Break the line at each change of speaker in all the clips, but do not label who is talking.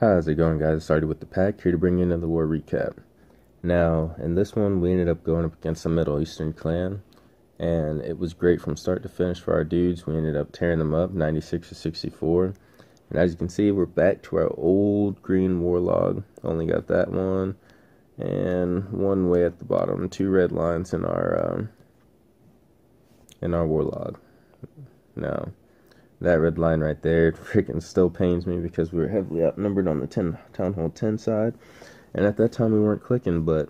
How's it going, guys? Started with the pack, here to bring you another war recap. Now, in this one, we ended up going up against a Middle Eastern clan, and it was great from start to finish for our dudes. We ended up tearing them up, 96 to 64. And as you can see, we're back to our old green warlog. Only got that one, and one way at the bottom, 2 red lines in our warlog. Now, that red line right there freaking still pains me because we were heavily outnumbered on the Town Hall 10 side. And at that time we weren't clicking, but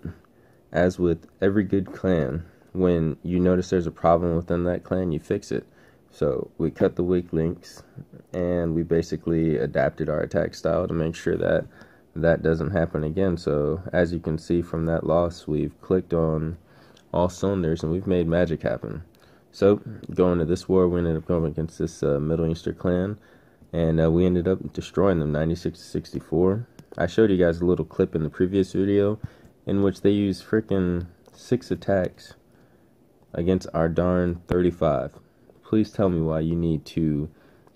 as with every good clan, when you notice there's a problem within that clan, you fix it. So we cut the weak links, and we basically adapted our attack style to make sure that that doesn't happen again. So as you can see from that loss, we've clicked on all cylinders and we've made magic happen. So, going to this war, we ended up going against this Middle Eastern clan, and we ended up destroying them 96 to 64. I showed you guys a little clip in the previous video in which they used freaking 6 attacks against our darn 35. Please tell me why you need to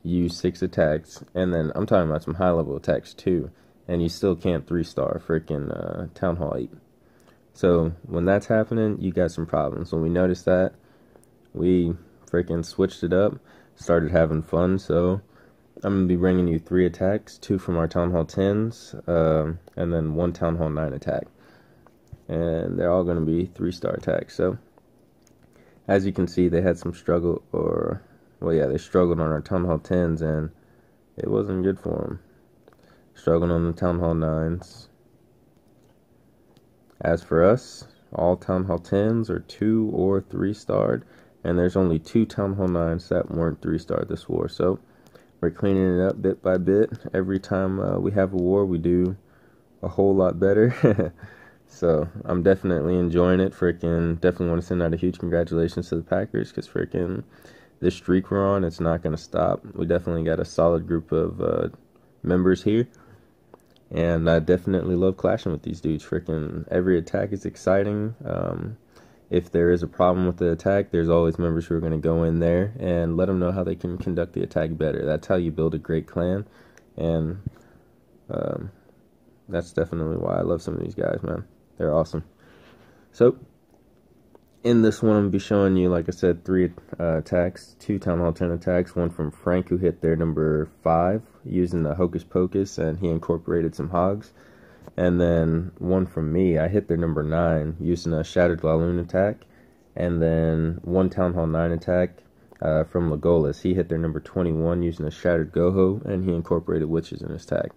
use 6 attacks, and then I'm talking about some high-level attacks too, and you still can't 3-star freaking Town Hall 8. So, when that's happening, you got some problems. When we noticed that, we freaking switched it up, started having fun. So I'm going to be bringing you 3 attacks, 2 from our Town Hall 10s, and then 1 Town Hall 9 attack. And they're all going to be 3-star attacks. So as you can see, they had some struggle, they struggled on our Town Hall 10s, and it wasn't good for them. Struggling on the Town Hall 9s. As for us, all Town Hall 10s are 2 or 3-starred. And there's only 2 Town Hall 9s that weren't 3-star this war. So we're cleaning it up bit by bit. Every time we have a war, we do a whole lot better. So I'm definitely enjoying it. Definitely want to send out a huge congratulations to the Packers, because this streak we're on, it's not going to stop. We definitely got a solid group of members here. And I definitely love clashing with these dudes. Every attack is exciting. If there is a problem with the attack, there's always members who are going to go in there and let them know how they can conduct the attack better. That's how you build a great clan, and that's definitely why I love some of these guys, man. They're awesome. So, in this one, I'm going to be showing you, like I said, 3 attacks, 2 Town Hall 10 attacks, 1 from Frank, who hit their number 5 using the Hocus Pocus, and he incorporated some hogs. And then 1 from me, I hit their number 9 using a Shattered Laloon attack. And then 1 Town Hall 9 attack from Legolas. He hit their number 21 using a Shattered GOHO, and he incorporated witches in his attack.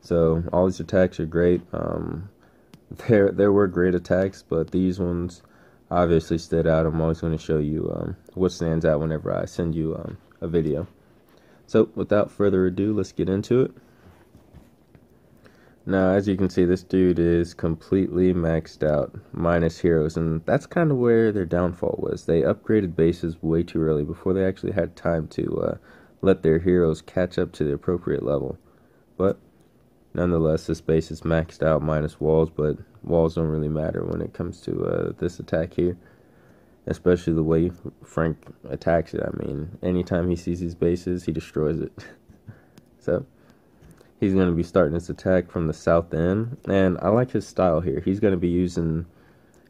So all these attacks are great. There were great attacks, but these ones obviously stood out. I'm always going to show you what stands out whenever I send you a video. So without further ado, let's get into it. Now, as you can see, this dude is completely maxed out, minus heroes, and that's kind of where their downfall was. They upgraded bases way too early before they actually had time to let their heroes catch up to the appropriate level. But nonetheless, this base is maxed out minus walls, but walls don't really matter when it comes to this attack here, especially the way Frank attacks it. I mean, anytime he sees these bases, he destroys it. So he's going to be starting his attack from the south end, and I like his style here. He's going to be using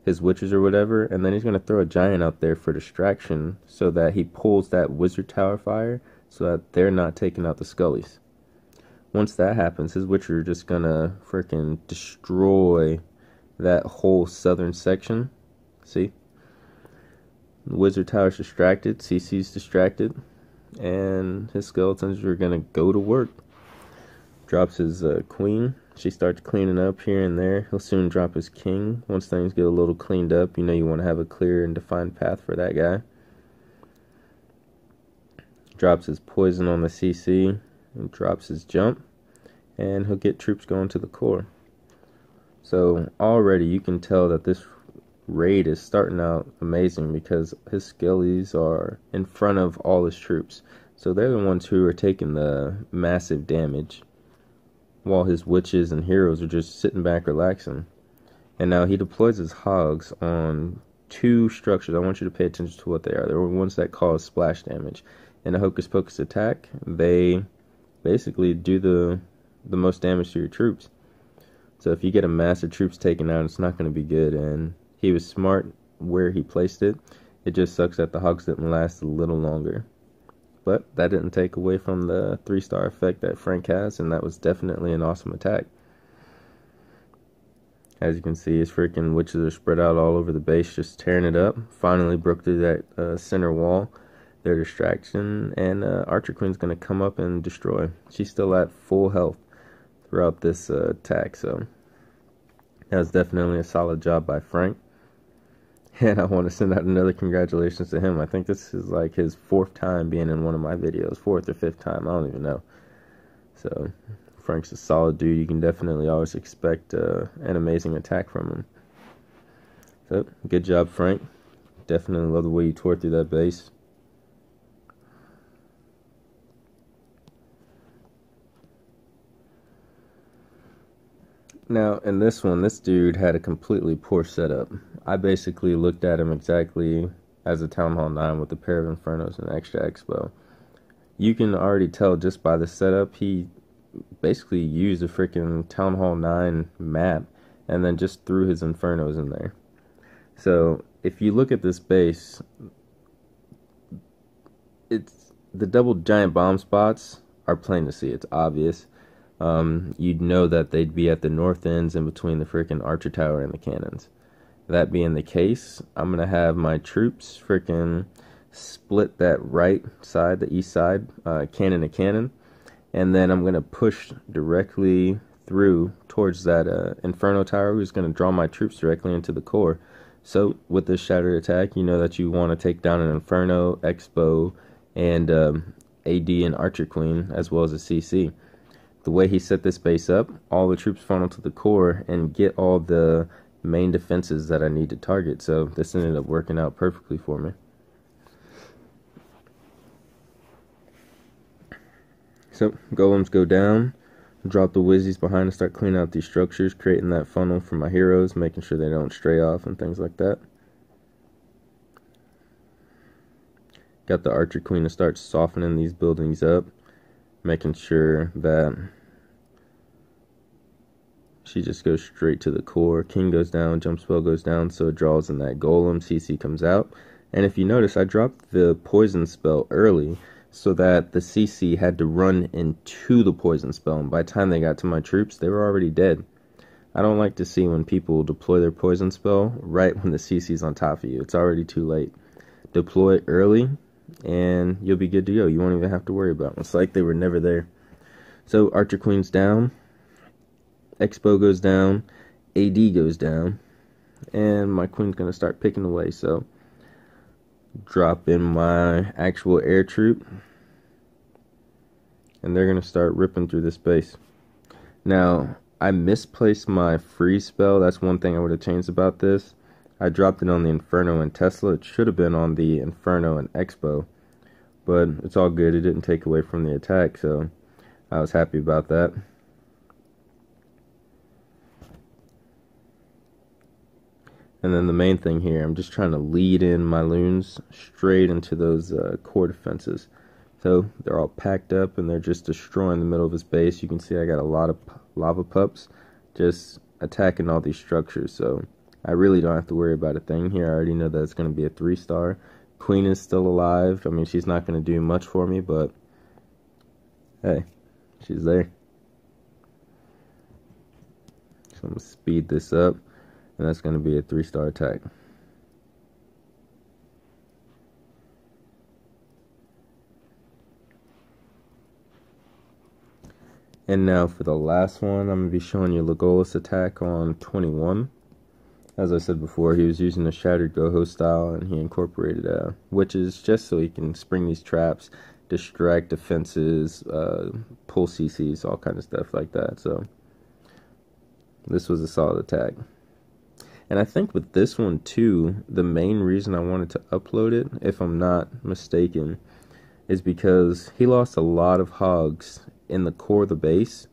his witches or whatever, and then he's going to throw a giant out there for distraction so that he pulls that wizard tower fire so that they're not taking out the scullies. Once that happens, his witches are just going to freaking destroy that whole southern section. See? The wizard tower's distracted, CC's distracted, and his skeletons are going to go to work. Drops his queen. She starts cleaning up here and there. He'll soon drop his king. Once things get a little cleaned up, you know you want to have a clear and defined path for that guy. Drops his poison on the CC. And drops his jump. And he'll get troops going to the core. So already you can tell that this raid is starting out amazing because his skellies are in front of all his troops. So they're the ones who are taking the massive damage, while his witches and heroes are just sitting back relaxing. And now he deploys his hogs on 2 structures. I want you to pay attention to what they are. They're ones that cause splash damage. In a Hocus Pocus attack, they basically do the the most damage to your troops. So if you get a mass of troops taken out, it's not going to be good. And he was smart where he placed it. It just sucks that the Hogs didn't last a little longer. But that didn't take away from the 3-star effect that Frank has, and that was definitely an awesome attack. As you can see, his freaking witches are spread out all over the base, just tearing it up. Finally broke through that center wall, their distraction, and Archer Queen's going to come up and destroy. She's still at full health throughout this attack, so that was definitely a solid job by Frank. And I want to send out another congratulations to him. I think this is like his 4th time being in one of my videos. 4th or 5th time, I don't even know. So, Frank's a solid dude. You can definitely always expect an amazing attack from him. So, good job, Frank. Definitely love the way you tore through that base. Now, in this one, this dude had a completely poor setup. I basically looked at him exactly as a Town Hall 9 with a pair of Infernos and extra Expo. You can already tell just by the setup, he basically used a freaking Town Hall 9 map and then just threw his Infernos in there. So, if you look at this base, it's the double giant bomb spots are plain to see. It's obvious. You'd know that they'd be at the north ends in between the freaking archer tower and the cannons. That being the case, I'm going to have my troops freaking split that right side, the east side, cannon to cannon. And then I'm going to push directly through towards that Inferno tower, who's going to draw my troops directly into the core. So with this shattered attack, you know that you want to take down an Inferno, Expo, and AD and Archer Queen, as well as a CC. The way he set this base up, all the troops funnel to the core and get all the main defenses that I need to target. So this ended up working out perfectly for me. So golems go down, drop the wizzies behind and start cleaning out these structures, creating that funnel for my heroes, making sure they don't stray off and things like that. Got the Archer Queen to start softening these buildings up, making sure that she just goes straight to the core. King goes down, jump spell goes down, so it draws in that golem. CC comes out. And if you notice, I dropped the poison spell early so that the CC had to run into the poison spell. And by the time they got to my troops, they were already dead. I don't like to see when people deploy their poison spell right when the CC's on top of you. It's already too late. Deploy it early, and you'll be good to go. You won't even have to worry about it. It's like they were never there. So Archer Queen's down, Expo goes down, AD goes down, and my Queen's going to start picking away. So drop in my actual air troop, and they're going to start ripping through this base. Now, I misplaced my freeze spell. That's one thing I would have changed about this. I dropped it on the Inferno and Tesla. It should have been on the Inferno and Expo, but it's all good. It didn't take away from the attack, so I was happy about that. And then the main thing here, I'm just trying to lead in my loons straight into those core defenses. So they're all packed up and they're just destroying the middle of his base. You can see I got a lot of lava pups just attacking all these structures. So I really don't have to worry about a thing here. I already know that it's going to be a 3-star. Queen is still alive. I mean, she's not going to do much for me, but hey, she's there. So I'm going to speed this up. And that's going to be a 3-star attack. And now for the last one, I'm going to be showing you Legolas attack on 21. As I said before, he was using a shattered GOHO style, and he incorporated witches just so he can spring these traps, distract defenses, pull CCs, all kind of stuff like that. So this was a solid attack. And I think with this one too, the main reason I wanted to upload it, if I'm not mistaken, is because he lost a lot of hogs in the core of the base,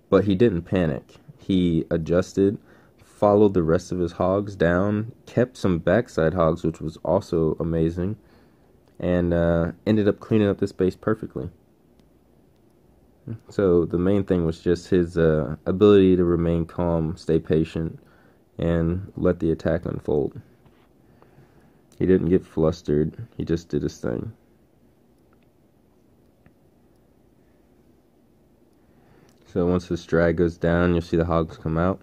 but he didn't panic. He adjusted, followed the rest of his hogs down, kept some backside hogs, which was also amazing, and ended up cleaning up this base perfectly. So the main thing was just his ability to remain calm, stay patient, and let the attack unfold. He didn't get flustered, he just did his thing. So once this drag goes down, you'll see the hogs come out.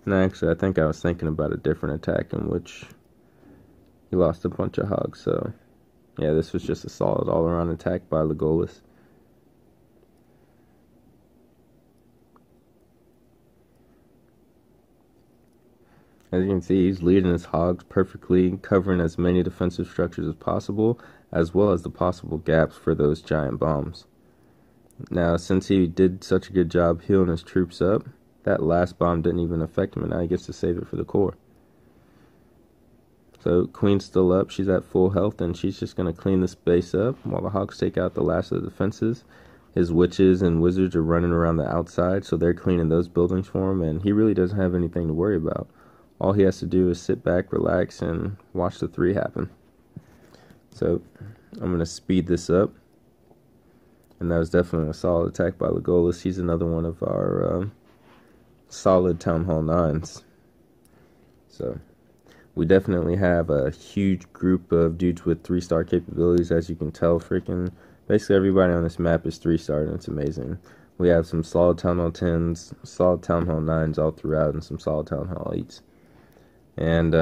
And actually, I think I was thinking about a different attack in which he lost a bunch of hogs. So yeah, this was just a solid all-around attack by Legolas. As you can see, he's leading his hogs perfectly, covering as many defensive structures as possible, as well as the possible gaps for those giant bombs. Now, since he did such a good job healing his troops up, that last bomb didn't even affect him, and now he gets to save it for the core. So, Queen's still up, she's at full health, and she's just going to clean this base up while the hogs take out the last of the defenses. His witches and wizards are running around the outside, so they're cleaning those buildings for him, and he really doesn't have anything to worry about. All he has to do is sit back, relax, and watch the 3 happen. So, I'm going to speed this up. And that was definitely a solid attack by Legolas. He's another one of our solid Town Hall 9s. So, we definitely have a huge group of dudes with 3-star capabilities. As you can tell, basically everybody on this map is 3-star, and it's amazing. We have some solid Town Hall 10s, solid Town Hall 9s all throughout, and some solid Town Hall 8s. And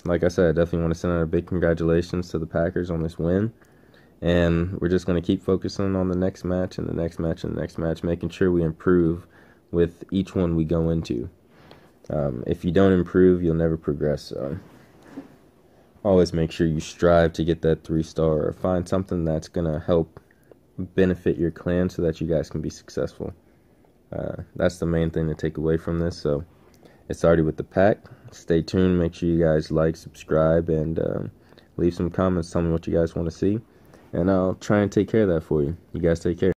like I said, I definitely want to send out a big congratulations to the Packers on this win. And we're just going to keep focusing on the next match and the next match and the next match, making sure we improve with each one we go into. If you don't improve, you'll never progress. So always make sure you strive to get that 3-star or find something that's going to help benefit your clan so that you guys can be successful. That's the main thing to take away from this. So it's Arti with the pack. Stay tuned. Make sure you guys like, subscribe, and leave some comments. Tell me what you guys want to see. And I'll try and take care of that for you. You guys take care.